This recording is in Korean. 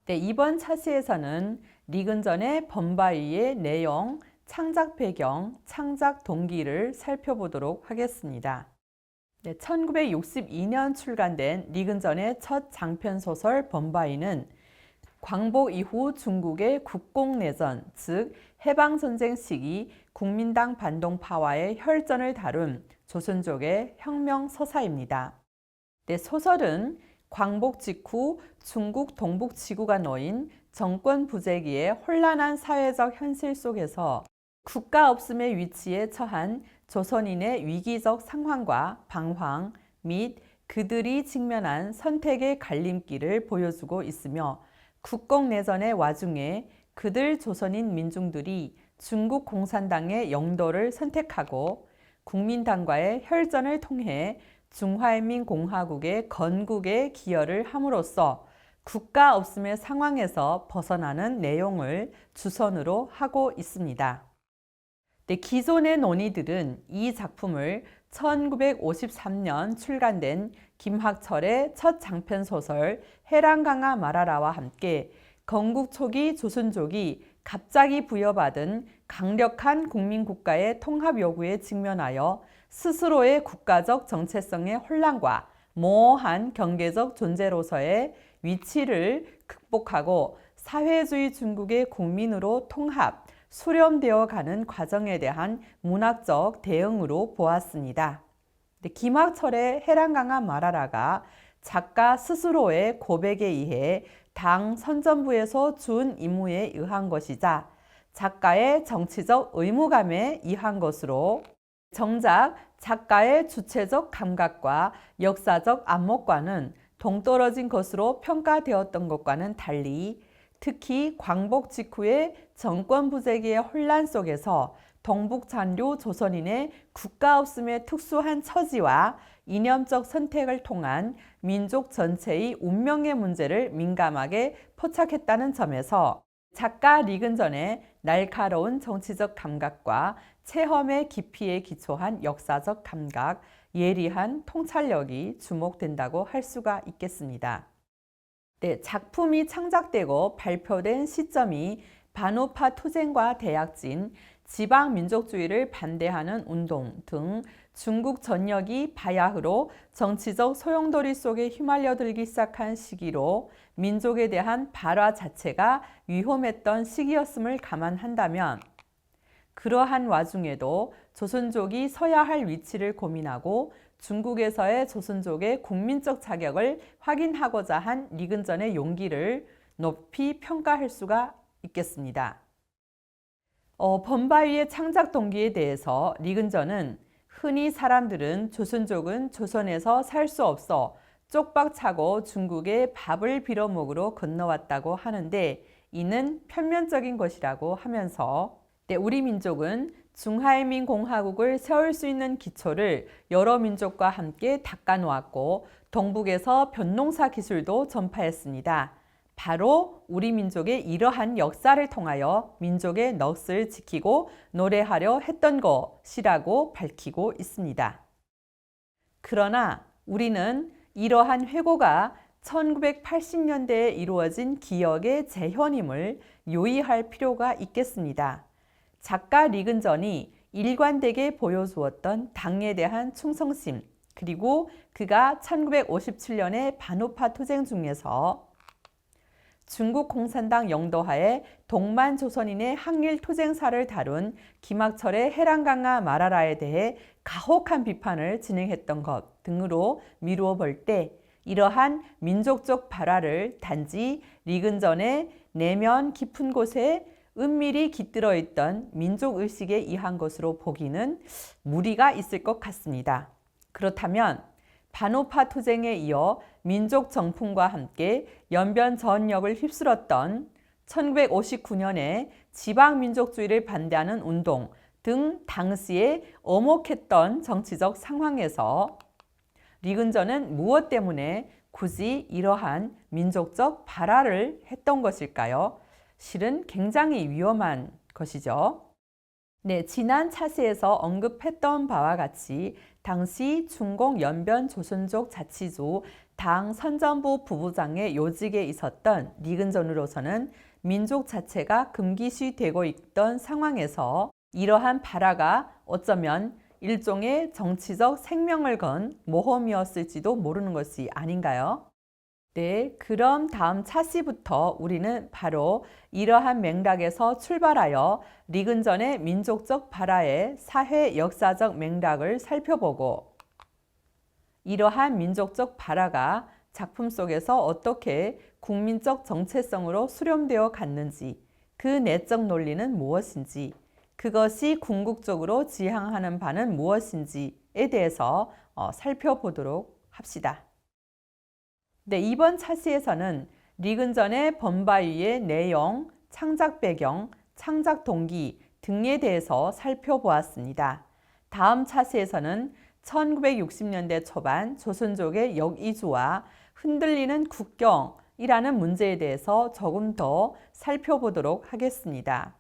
네, 이번 차시에서는 리근전의 범바위의 내용, 창작 배경, 창작 동기를 살펴보도록 하겠습니다. 네, 1962년 출간된 리근전의 첫 장편소설 범바위는 광복 이후 중국의 국공내전, 즉 해방전쟁 시기 국민당 반동파와의 혈전을 다룬 조선족의 혁명 서사입니다. 네, 소설은 광복 직후 중국 동북 지구가 놓인 정권 부재기의 혼란한 사회적 현실 속에서 국가 없음의 위치에 처한 조선인의 위기적 상황과 방황 및 그들이 직면한 선택의 갈림길을 보여주고 있으며 국공내전의 와중에 그들 조선인 민중들이 중국 공산당의 영도를 선택하고 국민당과의 혈전을 통해 중화인민공화국의 건국에 기여를 함으로써 국가 없음의 상황에서 벗어나는 내용을 주선으로 하고 있습니다. 네, 기존의 논의들은 이 작품을 1953년 출간된 김학철의 첫 장편소설 해랑강아 말하라와 함께 건국 초기 조선족이 갑자기 부여받은 강력한 국민국가의 통합 요구에 직면하여 스스로의 국가적 정체성의 혼란과 모호한 경계적 존재로서의 위치를 극복하고 사회주의 중국의 국민으로 통합, 수렴되어 가는 과정에 대한 문학적 대응으로 보았습니다. 김학철의 해랑강아 말하라가 작가 스스로의 고백에 의해 당 선전부에서 준 임무에 의한 것이자 작가의 정치적 의무감에 의한 것으로 정작 작가의 주체적 감각과 역사적 안목과는 동떨어진 것으로 평가되었던 것과는 달리 특히 광복 직후의 정권 부재기의 혼란 속에서 동북잔류 조선인의 국가 없음의 특수한 처지와 이념적 선택을 통한 민족 전체의 운명의 문제를 민감하게 포착했다는 점에서 작가 리근전의 날카로운 정치적 감각과 체험의 깊이에 기초한 역사적 감각, 예리한 통찰력이 주목된다고 할 수가 있겠습니다. 네, 작품이 창작되고 발표된 시점이 반우파 투쟁과 대약진, 지방민족주의를 반대하는 운동 등 중국 전역이 바야흐로 정치적 소용돌이 속에 휘말려들기 시작한 시기로 민족에 대한 발화 자체가 위험했던 시기였음을 감안한다면 그러한 와중에도 조선족이 서야 할 위치를 고민하고 중국에서의 조선족의 국민적 자격을 확인하고자 한 리근전의 용기를 높이 평가할 수가 있겠습니다. 범바위의 창작 동기에 대해서 리근전은 흔히 사람들은 조선족은 조선에서 살 수 없어 쪽박 차고 중국에 밥을 빌어먹으러 건너왔다고 하는데 이는 편면적인 것이라고 하면서 우리 민족은 중화인민공화국을 세울 수 있는 기초를 여러 민족과 함께 닦아놓았고 동북에서 벼농사 기술도 전파했습니다. 바로 우리 민족의 이러한 역사를 통하여 민족의 넋을 지키고 노래하려 했던 것이라고 밝히고 있습니다. 그러나 우리는 이러한 회고가 1980년대에 이루어진 기억의 재현임을 유의할 필요가 있겠습니다. 작가 리근전이 일관되게 보여주었던 당에 대한 충성심, 그리고 그가 1957년의 반우파 투쟁 중에서 중국 공산당 영도하에 동만 조선인의 항일 투쟁사를 다룬 김학철의 해랑강아 말하라에 대해 가혹한 비판을 진행했던 것 등으로 미루어 볼 때 이러한 민족적 발화를 단지 리근전의 내면 깊은 곳에 은밀히 깃들어 있던 민족의식에 의한 것으로 보기는 무리가 있을 것 같습니다. 그렇다면 반우파 투쟁에 이어 민족 정풍과 함께 연변 전역을 휩쓸었던 1959년에 지방민족주의를 반대하는 운동 등 당시에 엄혹했던 정치적 상황에서 리근전은 무엇 때문에 굳이 이러한 민족적 발화를 했던 것일까요? 실은 굉장히 위험한 것이죠. 네, 지난 차시에서 언급했던 바와 같이 당시 중공 연변 조선족 자치주 당 선전부 부부장의 요직에 있었던 리근전으로서는 민족 자체가 금기시되고 있던 상황에서 이러한 발화가 어쩌면 일종의 정치적 생명을 건 모험이었을지도 모르는 것이 아닌가요? 네, 그럼 다음 차시부터 우리는 바로 이러한 맥락에서 출발하여 리근전의 민족적 발화의 사회 역사적 맥락을 살펴보고 이러한 민족적 발화가 작품 속에서 어떻게 국민적 정체성으로 수렴되어 갔는지, 그 내적 논리는 무엇인지, 그것이 궁극적으로 지향하는 바는 무엇인지에 대해서 살펴보도록 합시다. 네, 이번 차시에서는 리근전의 범바위의 내용, 창작 배경, 창작 동기 등에 대해서 살펴보았습니다. 다음 차시에서는 1960년대 초반 조선족의 역이주와 흔들리는 국경이라는 문제에 대해서 조금 더 살펴보도록 하겠습니다.